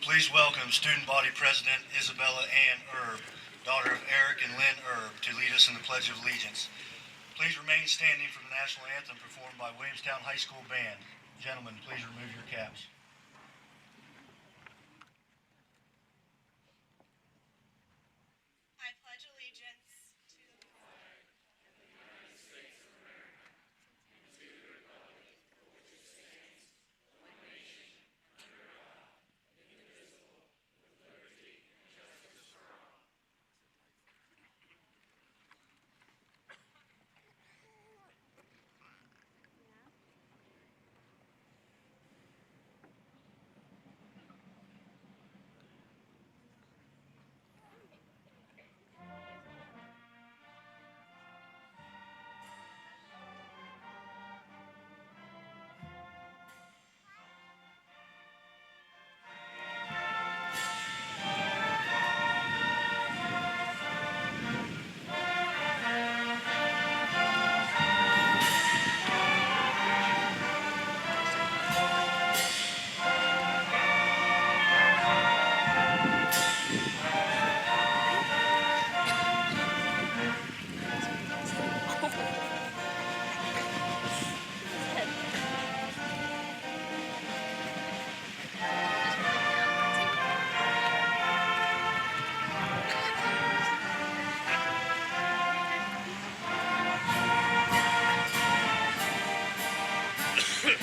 Please welcome Student Body President Isabella Ann Erb, daughter of Eric and Lynn Erb, to lead us in the Pledge of Allegiance. Please remain standing for the national anthem performed by Williamstown High School Band. Gentlemen, please remove your caps. I pledge allegiance to the flag of the United States of America and to the republic for which it stands, one nation, under God, indivisible, with liberty and justice for all. Please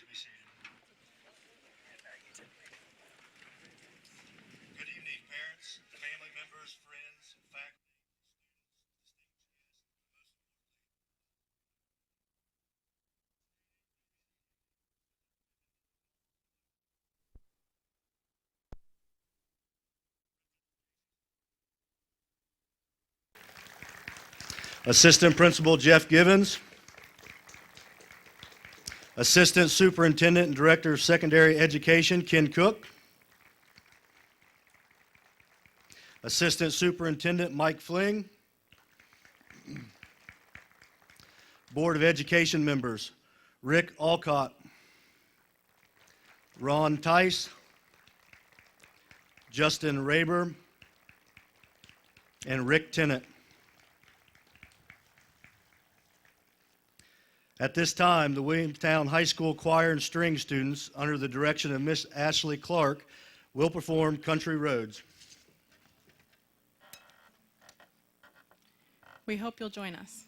be seated. Good evening, parents, family members, friends, faculty, students, distinguished guests, and most importantly, Assistant Principal Jeff Givens, Assistant Superintendent and Director of Secondary Education Ken Cook, Assistant Superintendent Mike Fling, Board of Education members Rick Alcott, Ron Tice, Justin Raber, and Rick Tennant. At this time, the Williamstown High School choir and string students, under the direction of Miss Ashley Clark, will perform Country Roads. We hope you'll join us.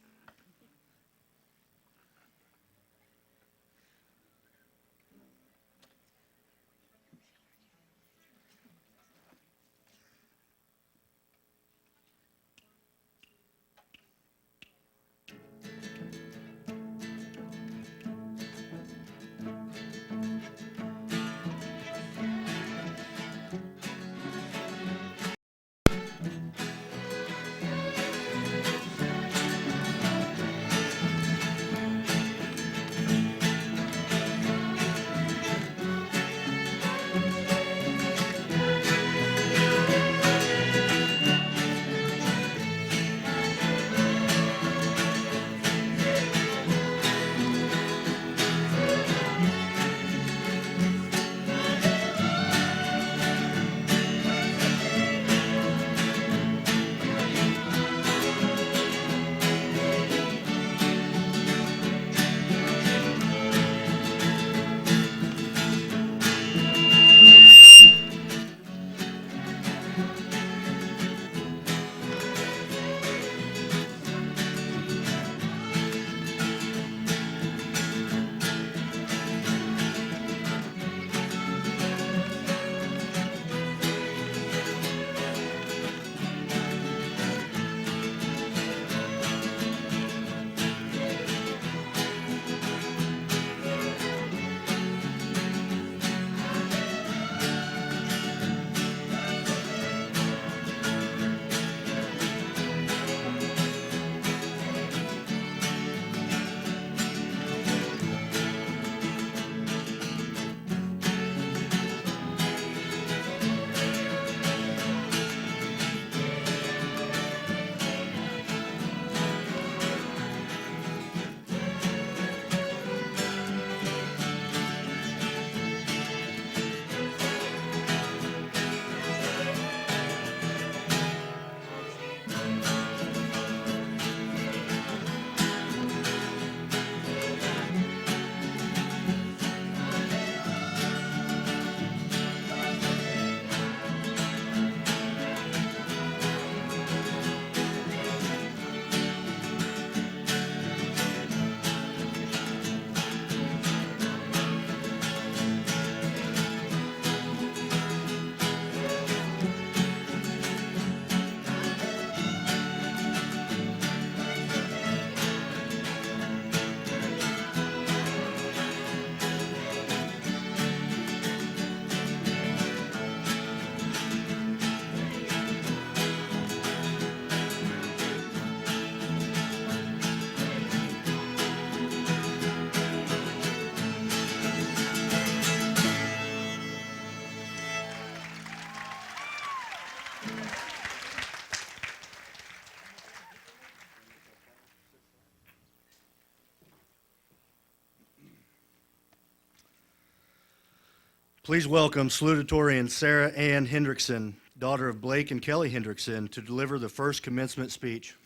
Please welcome Salutatorian Sarah Ann Hendrickson, daughter of Blake and Kelly Hendrickson, to deliver the first commencement speech.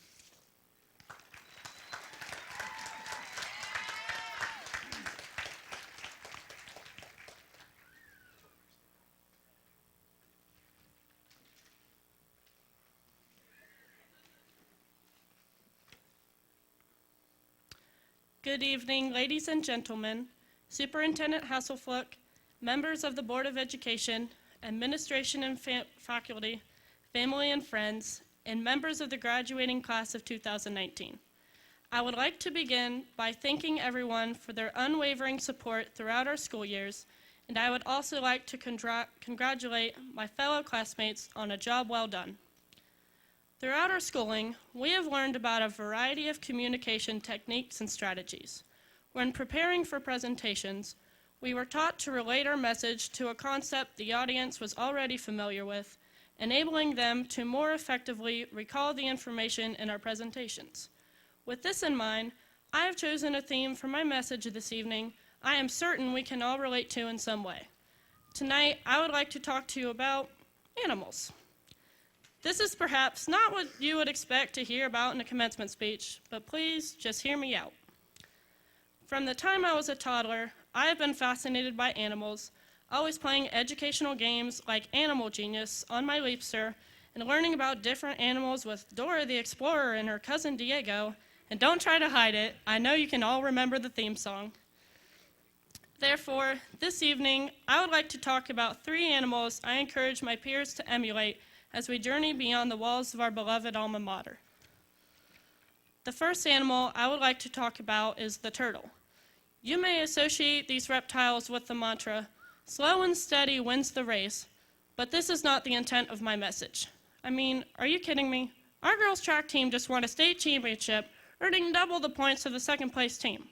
Good evening, ladies and gentlemen, Superintendent Hasselfluck, members of the Board of Education, administration and faculty, family and friends, and members of the graduating class of 2019. I would like to begin by thanking everyone for their unwavering support throughout our school years, and I would also like to congratulate my fellow classmates on a job well done. Throughout our schooling, we have learned about a variety of communication techniques and strategies. When preparing for presentations, we were taught to relate our message to a concept the audience was already familiar with, enabling them to more effectively recall the information in our presentations. With this in mind, I have chosen a theme for my message this evening I am certain we can all relate to in some way. Tonight, I would like to talk to you about animals. This is perhaps not what you would expect to hear about in a commencement speech, but please just hear me out. From the time I was a toddler, I have been fascinated by animals, always playing educational games like Animal Genius on my Leapster and learning about different animals with Dora the Explorer and her cousin Diego. And don't try to hide it, I know you can all remember the theme song. Therefore, this evening, I would like to talk about 3 animals I encourage my peers to emulate as we journey beyond the walls of our beloved alma mater. The first animal I would like to talk about is the turtle. You may associate these reptiles with the mantra, "Slow and steady wins the race," but this is not the intent of my message. I mean, are you kidding me? Our girls' track team just won a state championship, earning double the points of the second place team.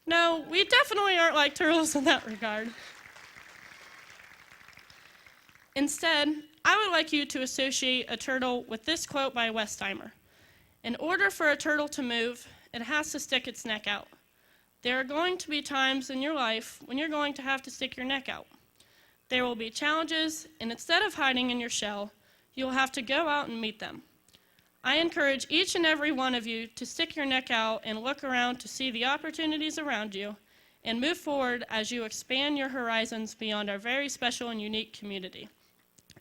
No, we definitely aren't like turtles in that regard. Instead, I would like you to associate a turtle with this quote by Westheimer. In order for a turtle to move, it has to stick its neck out. There are going to be times in your life when you're going to have to stick your neck out. There will be challenges, and instead of hiding in your shell, you'll have to go out and meet them. I encourage each and every one of you to stick your neck out and look around to see the opportunities around you and move forward as you expand your horizons beyond our very special and unique community.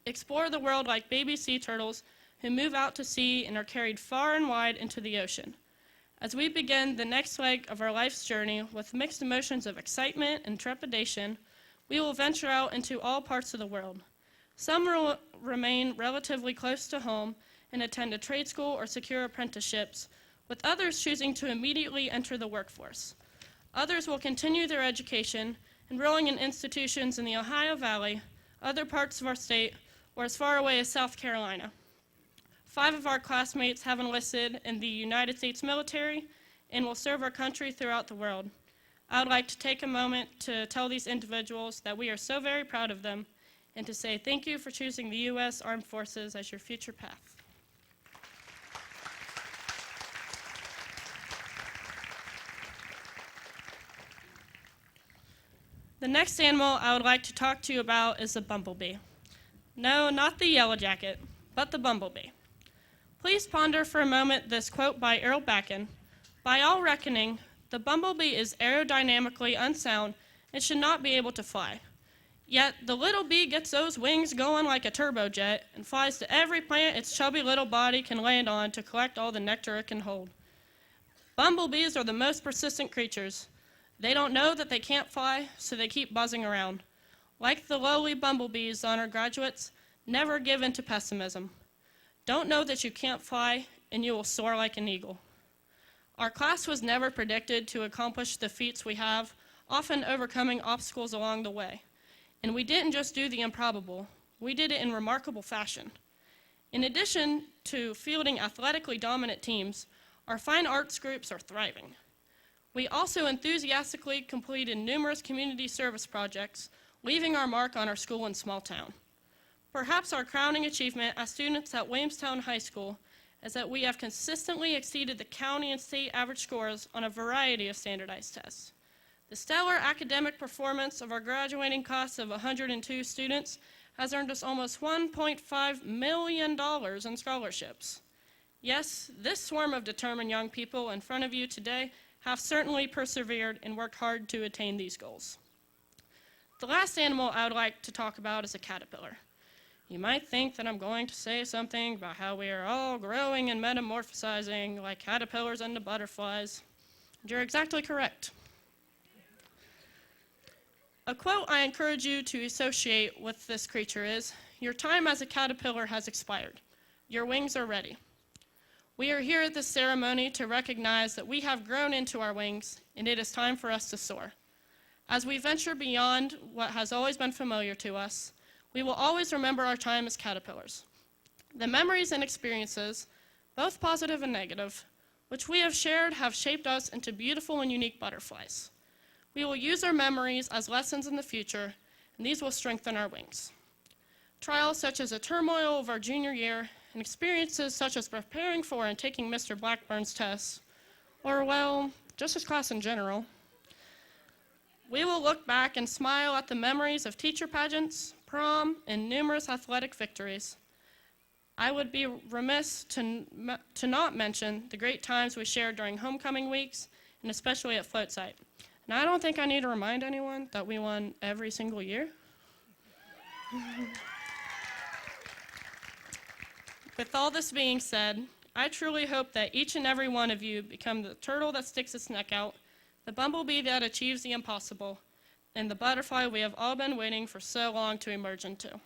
Explore the world like baby sea turtles who move out to sea and are carried far and wide into the ocean. As we begin the next leg of our life's journey with mixed emotions of excitement and trepidation, we will venture out into all parts of the world. Some will remain relatively close to home and attend a trade school or secure apprenticeships, with others choosing to immediately enter the workforce. Others will continue their education, enrolling in institutions in the Ohio Valley, other parts of our state, or as far away as South Carolina. 5 of our classmates have enlisted in the United States military and will serve our country throughout the world. I would like to take a moment to tell these individuals that we are so very proud of them and to say thank you for choosing the U.S. Armed Forces as your future path. The next animal I would like to talk to you about is the bumblebee. No, not the yellow jacket, but the bumblebee. Please ponder for a moment this quote by Earl Bacon. By all reckoning, the bumblebee is aerodynamically unsound and should not be able to fly. Yet the little bee gets those wings going like a turbojet and flies to every plant its chubby little body can land on to collect all the nectar it can hold. Bumblebees are the most persistent creatures. They don't know that they can't fly, so they keep buzzing around. Like the lowly bumblebees on our graduates, never give in to pessimism. Don't know that you can't fly, and you will soar like an eagle. Our class was never predicted to accomplish the feats we have, often overcoming obstacles along the way. And we didn't just do the improbable, we did it in remarkable fashion. In addition to fielding athletically dominant teams, our fine arts groups are thriving. We also enthusiastically completed numerous community service projects, leaving our mark on our school and small town. Perhaps our crowning achievement as students at Williamstown High School is that we have consistently exceeded the county and state average scores on a variety of standardized tests. The stellar academic performance of our graduating class of 102 students has earned us almost $1.5 million in scholarships. Yes, this swarm of determined young people in front of you today have certainly persevered and worked hard to attain these goals. The last animal I would like to talk about is a caterpillar. You might think that I'm going to say something about how we are all growing and metamorphosizing like caterpillars into butterflies. And you're exactly correct. A quote I encourage you to associate with this creature is, "Your time as a caterpillar has expired. Your wings are ready." We are here at this ceremony to recognize that we have grown into our wings, and it is time for us to soar. As we venture beyond what has always been familiar to us, we will always remember our time as caterpillars. The memories and experiences, both positive and negative, which we have shared have shaped us into beautiful and unique butterflies. We will use our memories as lessons in the future, and these will strengthen our wings. Trials such as the turmoil of our junior year and experiences such as preparing for and taking Mr. Blackburn's tests, or, well, just his class in general. We will look back and smile at the memories of teacher pageants, prom, and numerous athletic victories. I would be remiss to not mention the great times we shared during homecoming weeks, and especially at float site. And I don't think I need to remind anyone that we won every single year. With all this being said, I truly hope that each and every one of you become the turtle that sticks its neck out, the bumblebee that achieves the impossible, and the butterfly we have all been waiting for so long to emerge into.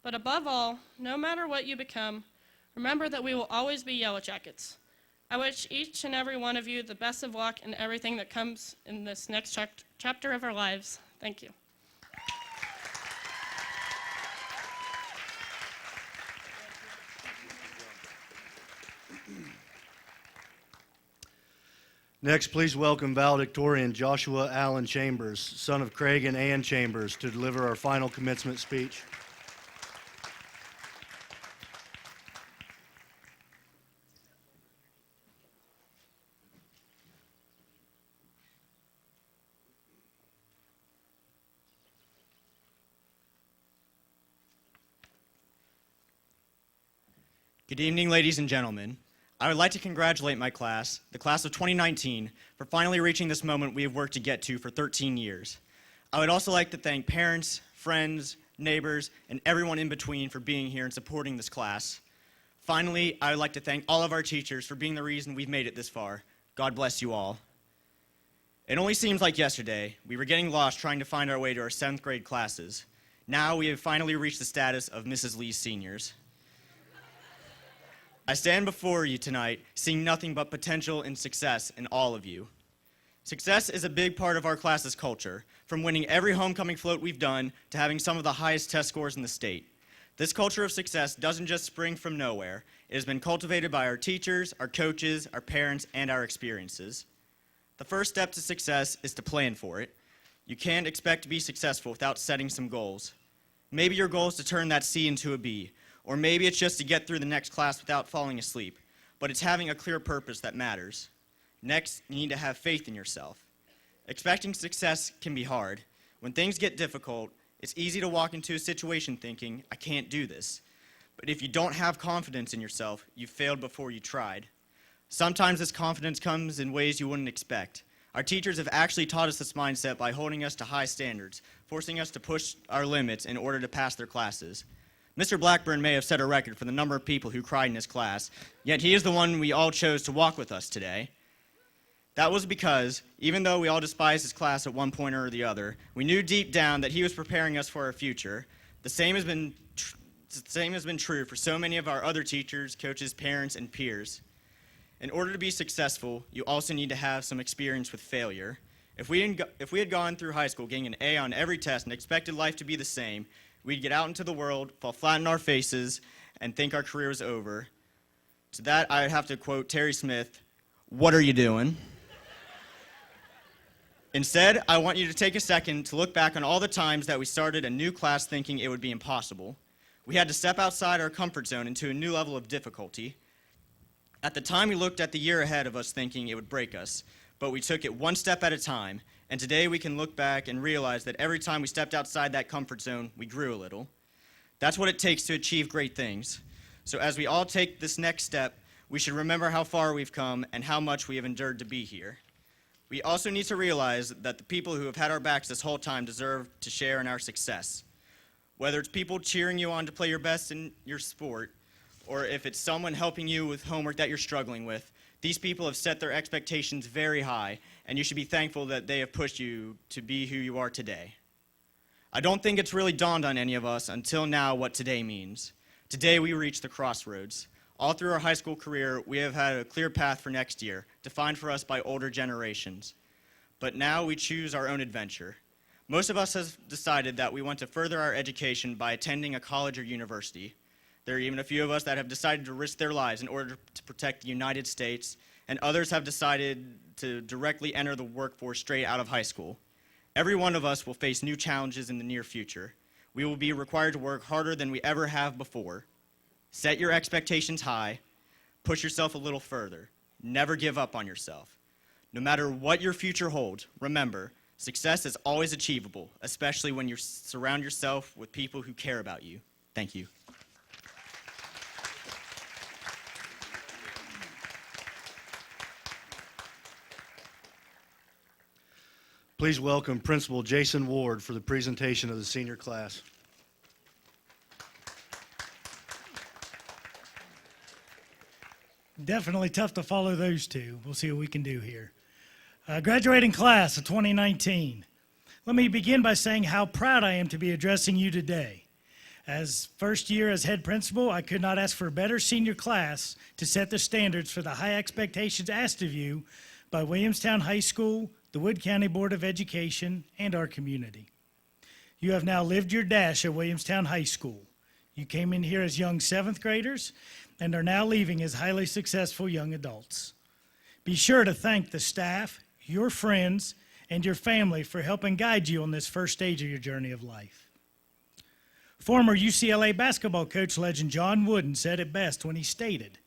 But above all, no matter what you become, remember that we will always be Yellow Jackets. I wish each and every one of you the best of luck in everything that comes in this next chapter of our lives. Thank you. Next, please welcome valedictorian Joshua Allen Chambers, son of Craig and Ann Chambers, to deliver our final commencement speech. Good evening, ladies and gentlemen. I would like to congratulate my class, the class of 2019, for finally reaching this moment we have worked to get to for 13 years. I would also like to thank parents, friends, neighbors, and everyone in between for being here and supporting this class. Finally, I would like to thank all of our teachers for being the reason we've made it this far. God bless you all. It only seems like yesterday we were getting lost trying to find our way to our 7th grade classes. Now we have finally reached the status of Mrs. Lee's seniors. I stand before you tonight seeing nothing but potential and success in all of you. Success is a big part of our class's culture, from winning every homecoming float we've done to having some of the highest test scores in the state. This culture of success doesn't just spring from nowhere. It has been cultivated by our teachers, our coaches, our parents, and our experiences. The first step to success is to plan for it. You can't expect to be successful without setting some goals. Maybe your goal is to turn that C into a B, or maybe it's just to get through the next class without falling asleep, but it's having a clear purpose that matters. Next, you need to have faith in yourself. Expecting success can be hard. When things get difficult, it's easy to walk into a situation thinking, I can't do this. But if you don't have confidence in yourself, you've failed before you tried. Sometimes this confidence comes in ways you wouldn't expect. Our teachers have actually taught us this mindset by holding us to high standards, forcing us to push our limits in order to pass their classes. Mr. Blackburn may have set a record for the number of people who cried in his class, yet he is the one we all chose to walk with us today. That was because, even though we all despised his class at one point or the other, we knew deep down that he was preparing us for our future. The same has been true for so many of our other teachers, coaches, parents, and peers. In order to be successful, you also need to have some experience with failure. If we had gone through high school getting an A on every test and expected life to be the same, we'd get out into the world, fall flat on our faces, and think our career was over. To that, I would have to quote Terry Smith, "What are you doing?" Instead, I want you to take a second to look back on all the times that we started a new class thinking it would be impossible. We had to step outside our comfort zone into a new level of difficulty. At the time, we looked at the year ahead of us thinking it would break us, but we took it one step at a time, And today we can look back and realize that every time we stepped outside that comfort zone, we grew a little. That's what it takes to achieve great things. So as we all take this next step, we should remember how far we've come and how much we have endured to be here. We also need to realize that the people who have had our backs this whole time deserve to share in our success. Whether it's people cheering you on to play your best in your sport, or if it's someone helping you with homework that you're struggling with, these people have set their expectations very high, and you should be thankful that they have pushed you to be who you are today. I don't think it's really dawned on any of us until now what today means. Today we reach the crossroads. All through our high school career, we have had a clear path for next year, defined for us by older generations. But now we choose our own adventure. Most of us have decided that we want to further our education by attending a college or university. There are even a few of us that have decided to risk their lives in order to protect the United States, and others have decided to directly enter the workforce straight out of high school. Every one of us will face new challenges in the near future. We will be required to work harder than we ever have before. Set your expectations high. Push yourself a little further. Never give up on yourself. No matter what your future holds, remember, success is always achievable, especially when you surround yourself with people who care about you. Thank you. Please welcome Principal Jason Ward for the presentation of the senior class. Definitely tough to follow those two. We'll see what we can do here. Graduating class of 2019. Let me begin by saying how proud I am to be addressing you today. As first year as head principal, I could not ask for a better senior class to set the standards for the high expectations asked of you by Williamstown High School, the Wood County Board of Education, and our community. You have now lived your dash at Williamstown High School. You came in here as young 7th graders and are now leaving as highly successful young adults. Be sure to thank the staff, your friends, and your family for helping guide you on this first stage of your journey of life. Former UCLA basketball coach legend John Wooden said it best when he stated,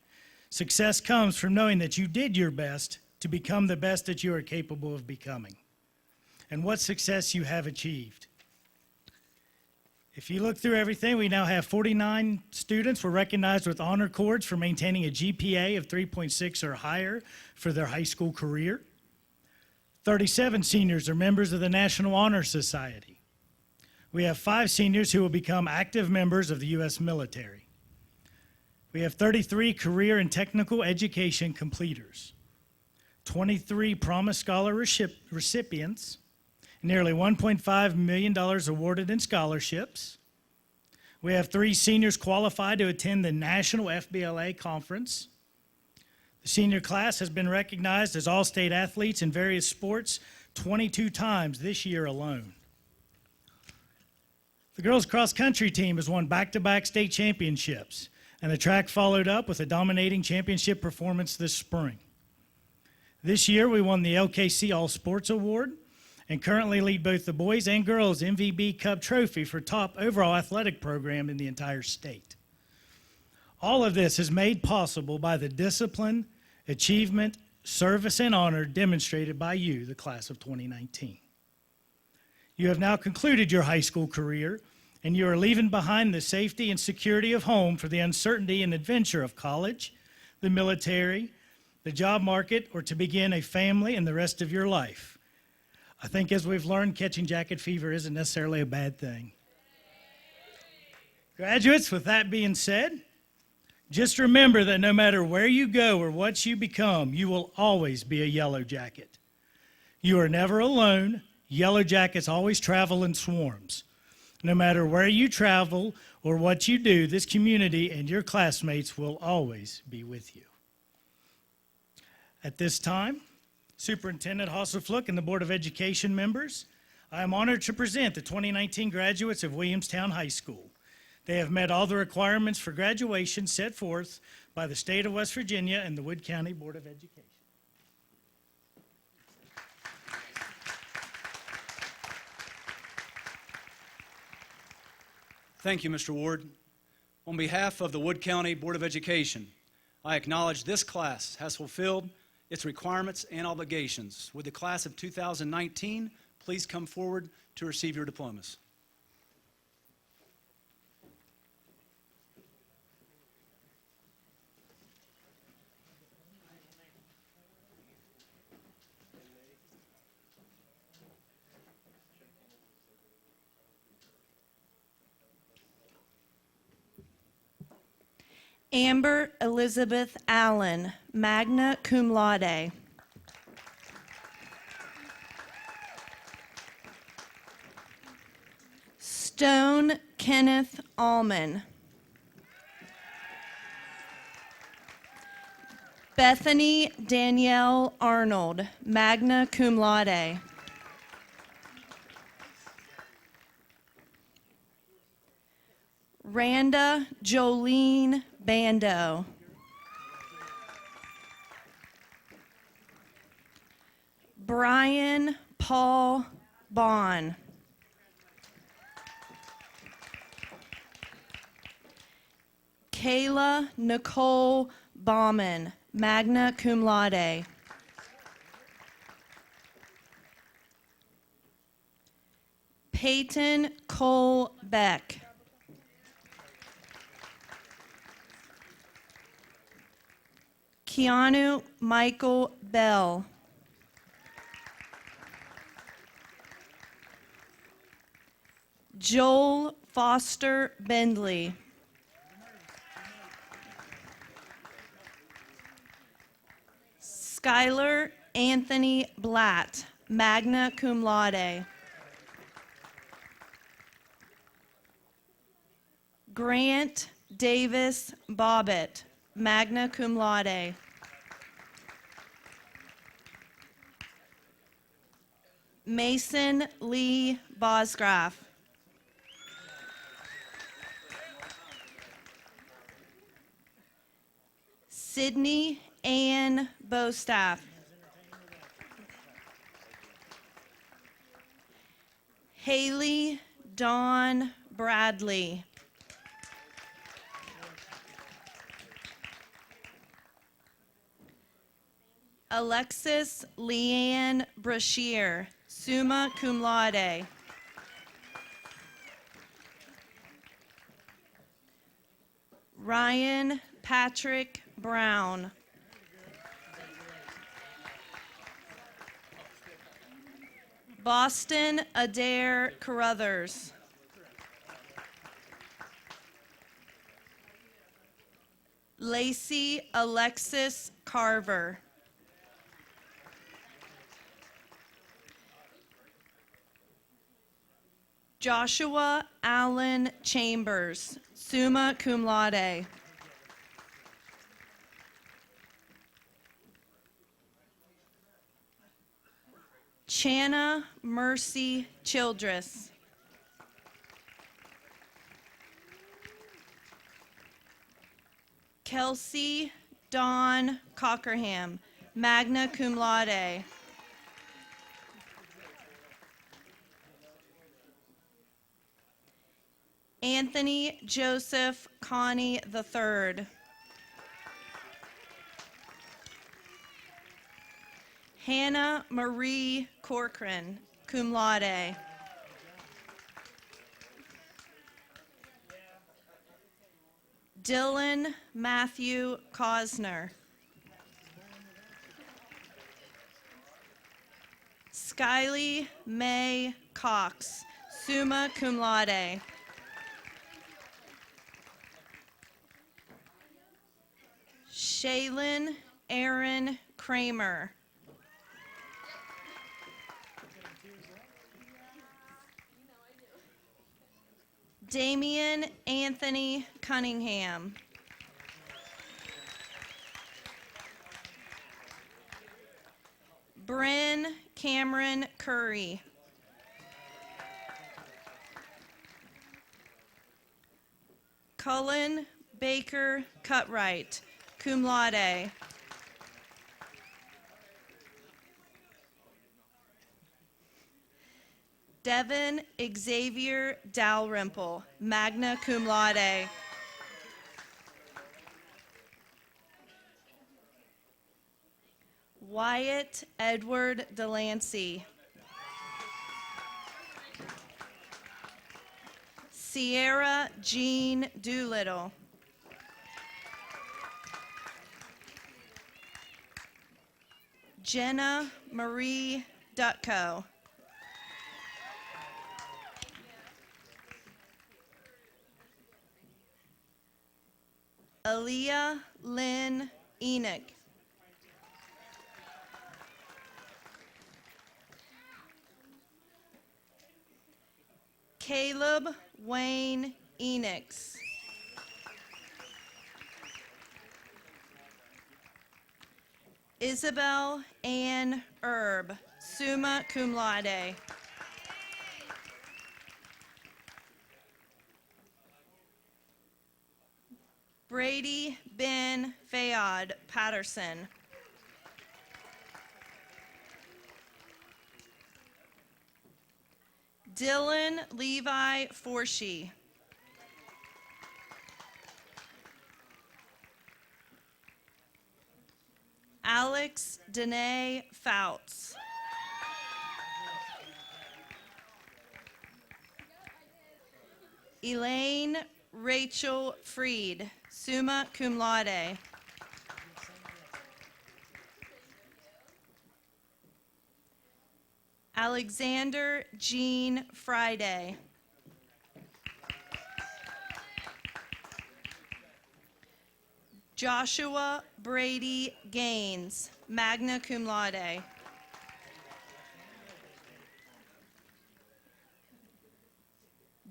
"Success comes from knowing that you did your best to become the best that you are capable of becoming." And what success you have achieved. If you look through everything, we now have 49 students were recognized with honor cords for maintaining a GPA of 3.6 or higher for their high school career. 37 seniors are members of the National Honor Society. We have 5 seniors who will become active members of the U.S. military. We have 33 career and technical education completers, 23 Promise Scholar recipients, nearly $1.5 million awarded in scholarships. We have 3 seniors qualified to attend the National FBLA Conference. The senior class has been recognized as all-state athletes in various sports 22 times this year alone. The girls' cross-country team has won back-to-back state championships, and the track followed up with a dominating championship performance this spring. This year, we won the LKC All Sports Award and currently lead both the boys and girls MVB Cup trophy for top overall athletic program in the entire state. All of this is made possible by the discipline, achievement, service, and honor demonstrated by you, the class of 2019. You have now concluded your high school career, and you are leaving behind the safety and security of home for the uncertainty and adventure of college, the military, the job market, or to begin a family and the rest of your life. I think as we've learned, catching jacket fever isn't necessarily a bad thing. Graduates, with that being said, just remember that no matter where you go or what you become, you will always be a yellow jacket. You are never alone. Yellow jackets always travel in swarms. No matter where you travel or what you do, this community and your classmates will always be with you. At this time, Superintendent Hasselfluck and the Board of Education members, I am honored to present the 2019 graduates of Williamstown High School. They have met all the requirements for graduation set forth by the state of West Virginia and the Wood County Board of Education. Thank you, Mr. Ward. On behalf of the Wood County Board of Education, I acknowledge this class has fulfilled its requirements and obligations. Would the class of 2019 please come forward to receive your diplomas? Amber Elizabeth Allen, magna cum laude. Stone Kenneth Allman. Bethany Danielle Arnold, magna cum laude. Randa Jolene Bando. Brian Paul Bond. Kayla Nicole Bauman, magna cum laude. Peyton Cole Beck. Keanu Michael Bell. Joel Foster Bendley. Skylar Anthony Blatt, magna cum laude. Grant Davis Bobbitt, magna cum laude. Mason Lee Bosgraff. Sydney Ann Bostaff. Haley Dawn Bradley. Alexis Leanne Brashear, summa cum laude. Ryan Patrick Brown. Boston Adair Carruthers. Lacey Alexis Carver. Joshua Allen Chambers, summa cum laude. Channa Mercy Childress. Kelsey Dawn Cockerham, magna cum laude. Anthony Joseph Connie III. Hannah Marie Corcoran, cum laude. Dylan Matthew Cosner. Skylie Mae Cox, summa cum laude. Shaylin Aaron Kramer. Damian Anthony Cunningham. Bryn Cameron Curry. Cullen Baker Cutright, cum laude. Devin Xavier Dalrymple, magna cum laude. Wyatt Edward Delancey. Sierra Jean Doolittle. Jenna Marie Dutko. Aaliyah Lynn Enoch. Caleb Wayne Enox. Isabel Ann Erb, summa cum laude. Brady Ben Fayad Patterson. Dylan Levi Forshee. Alex Danae Fouts. Elaine Rachel Freed, summa cum laude. Alexander Jean Friday. Joshua Brady Gaines, magna cum laude.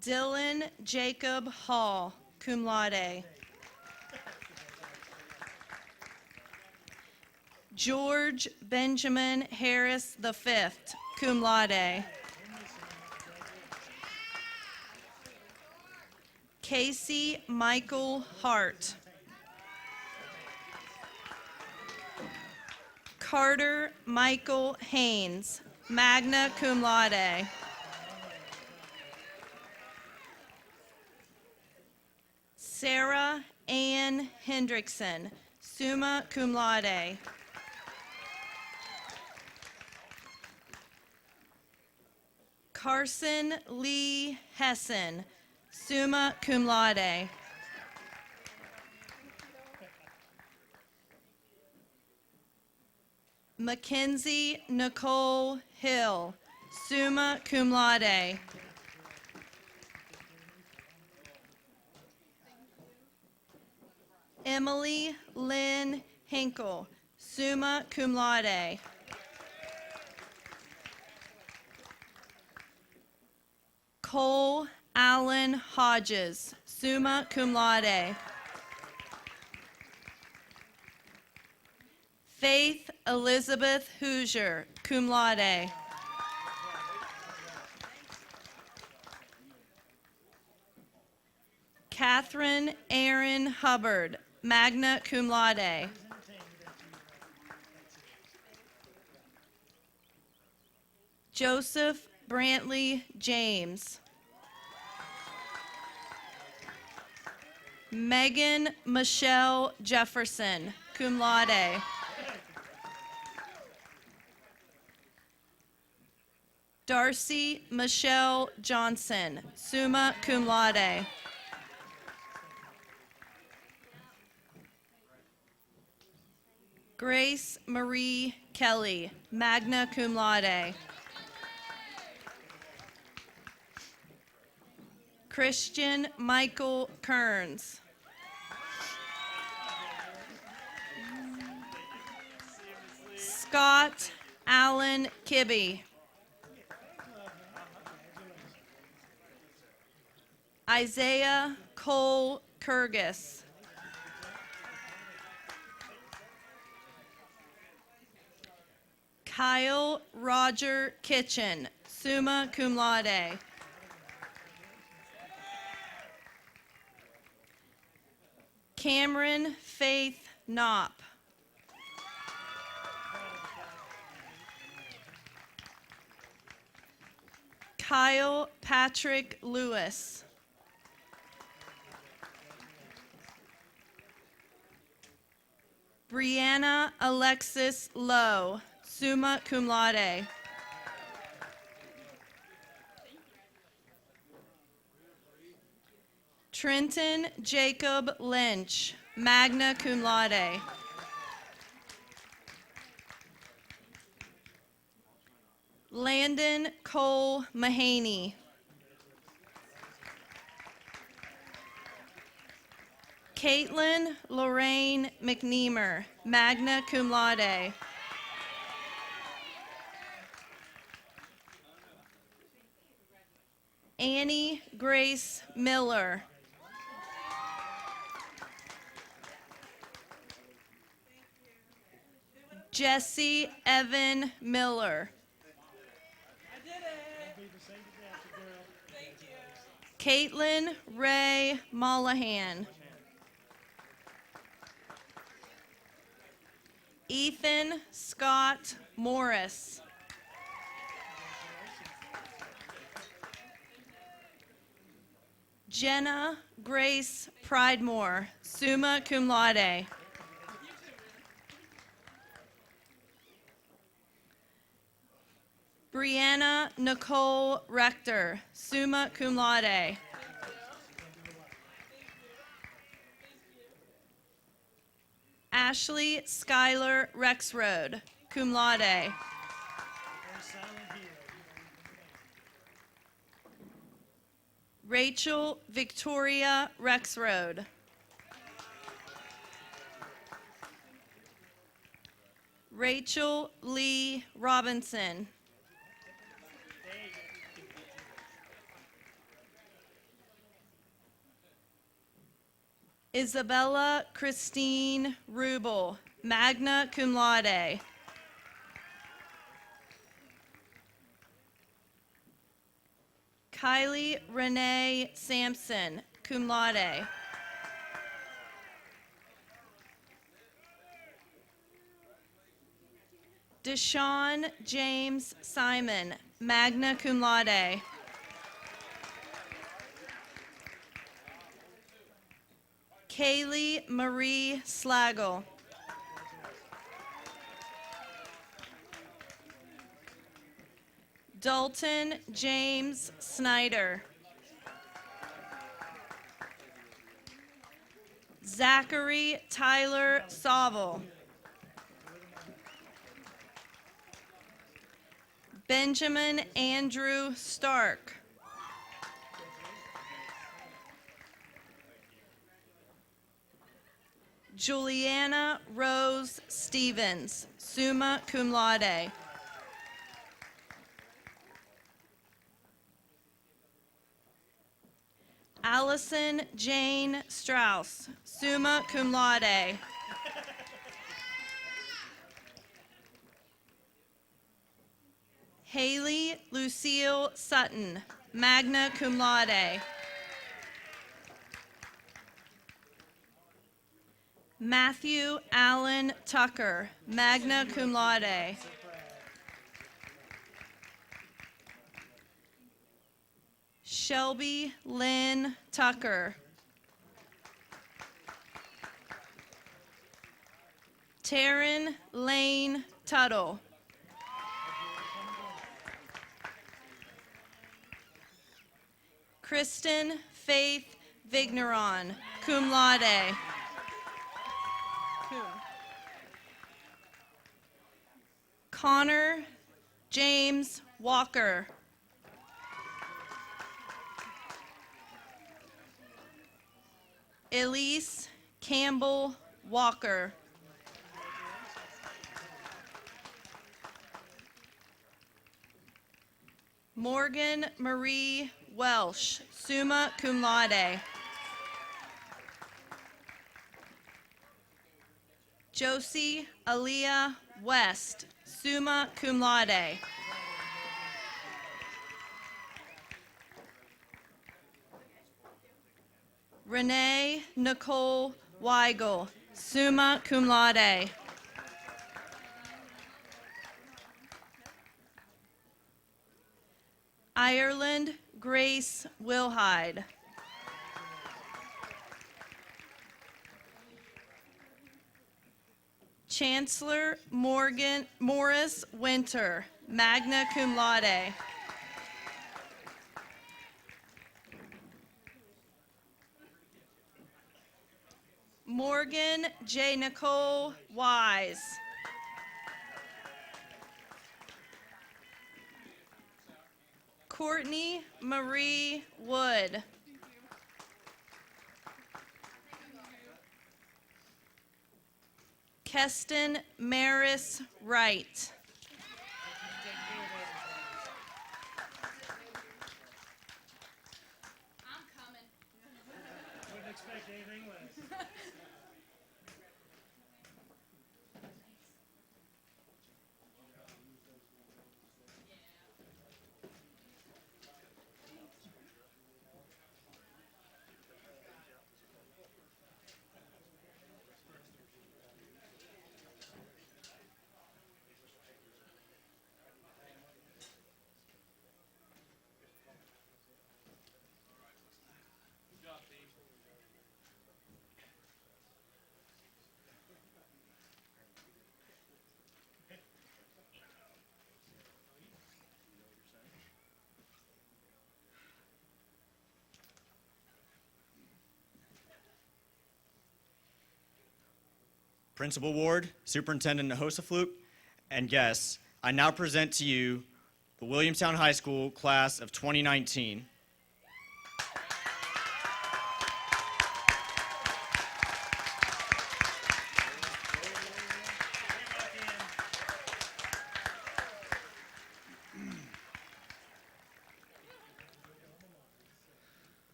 Dylan Jacob Hall, cum laude. George Benjamin Harris V, cum laude. Casey Michael Hart. Carter Michael Haynes, magna cum laude. Sarah Ann Hendrickson, summa cum laude. Carson Lee Hessen, summa cum laude. Mackenzie Nicole Hill, summa cum laude. Emily Lynn Hinkle, summa cum laude. Cole Allen Hodges, summa cum laude. Faith Elizabeth Hoosier, cum laude. Catherine Aaron Hubbard, magna cum laude. Joseph Brantley James. Megan Michelle Jefferson, cum laude. Darcy Michelle Johnson, summa cum laude. Grace Marie Kelly, magna cum laude. Christian Michael Kearns. Scott Allen Kibbe. Isaiah Cole Kurgis. Kyle Roger Kitchen, summa cum laude. Cameron Faith Knopp. Kyle Patrick Lewis. Brianna Alexis Lowe, summa cum laude. Trenton Jacob Lynch, magna cum laude. Landon Cole Mahaney. Caitlin Lorraine McNeamer, magna cum laude. Annie Grace Miller. Jesse Evan Miller. Caitlin Ray Mollahan. Ethan Scott Morris. Jenna Grace Pridemore, summa cum laude. Brianna Nicole Rector, summa cum laude. Ashley Skylar Rexroad, cum laude. Rachel Victoria Rexroad. Rachel Lee Robinson. Isabella Christine Rubel, magna cum laude. Kylie Renee Sampson, cum laude. Deshaun James Simon, magna cum laude. Kaylee Marie Slagle. Dalton James Snyder. Zachary Tyler Sauvel. Benjamin Andrew Stark. Juliana Rose Stevens, summa cum laude. Allison Jane Strauss, summa cum laude. Haley Lucille Sutton, magna cum laude. Matthew Allen Tucker, magna cum laude. Shelby Lynn Tucker. Taryn Lane Tuttle. Kristen Faith Vigneron, cum laude. Connor James Walker. Elise Campbell Walker. Morgan Marie Welsh, summa cum laude. Josie Aaliyah West, summa cum laude. Renee Nicole Weigel, summa cum laude. Ireland Grace Wilhide. Chancellor Morris Winter, magna cum laude. Morgan J. Nicole Wise. Courtney Marie Wood. Keston Maris Wright. Wouldn't expect anything less. Principal Ward, Superintendent Nahosafluke, and guests, I now present to you the Williamstown High School class of 2019.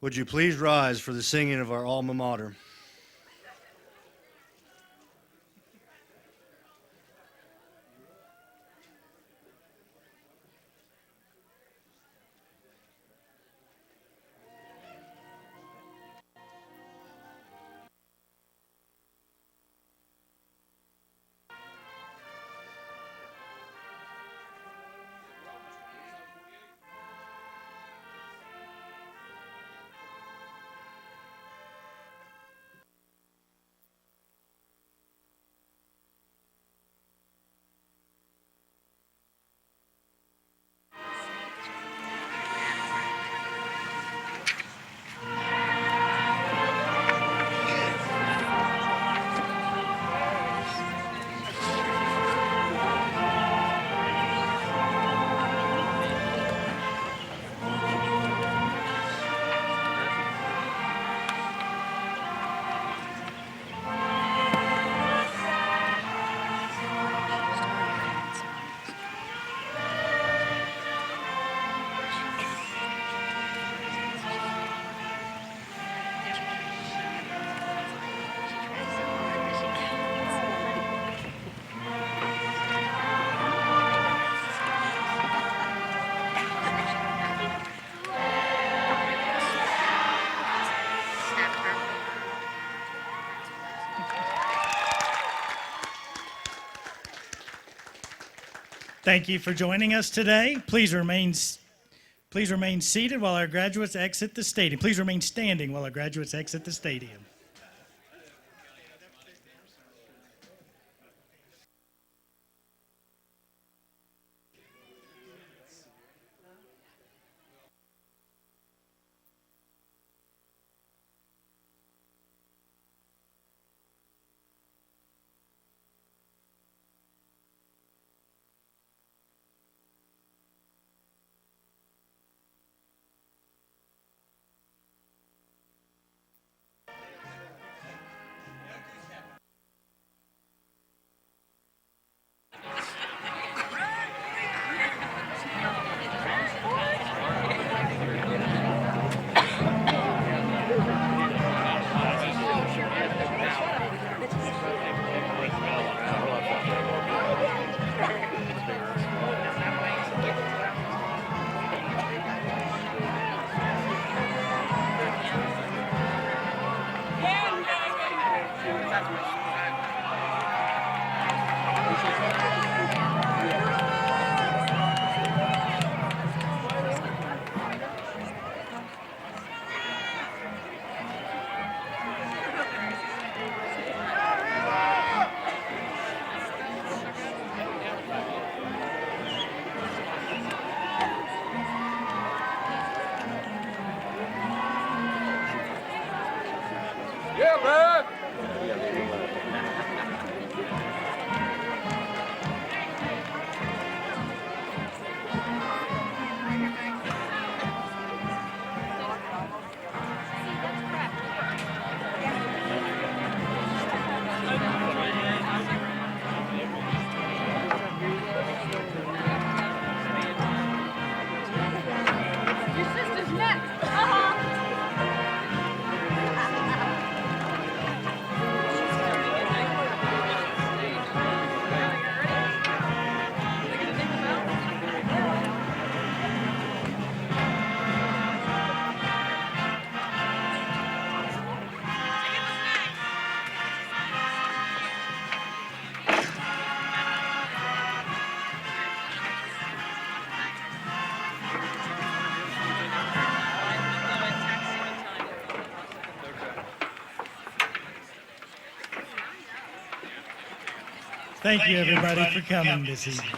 Would you please rise for the singing of our alma mater? Thank you for joining us today. Please remain seated while our graduates exit the stadium. Please remain standing while our graduates exit the stadium. Your sister's next. Thank you, everybody, for coming this evening.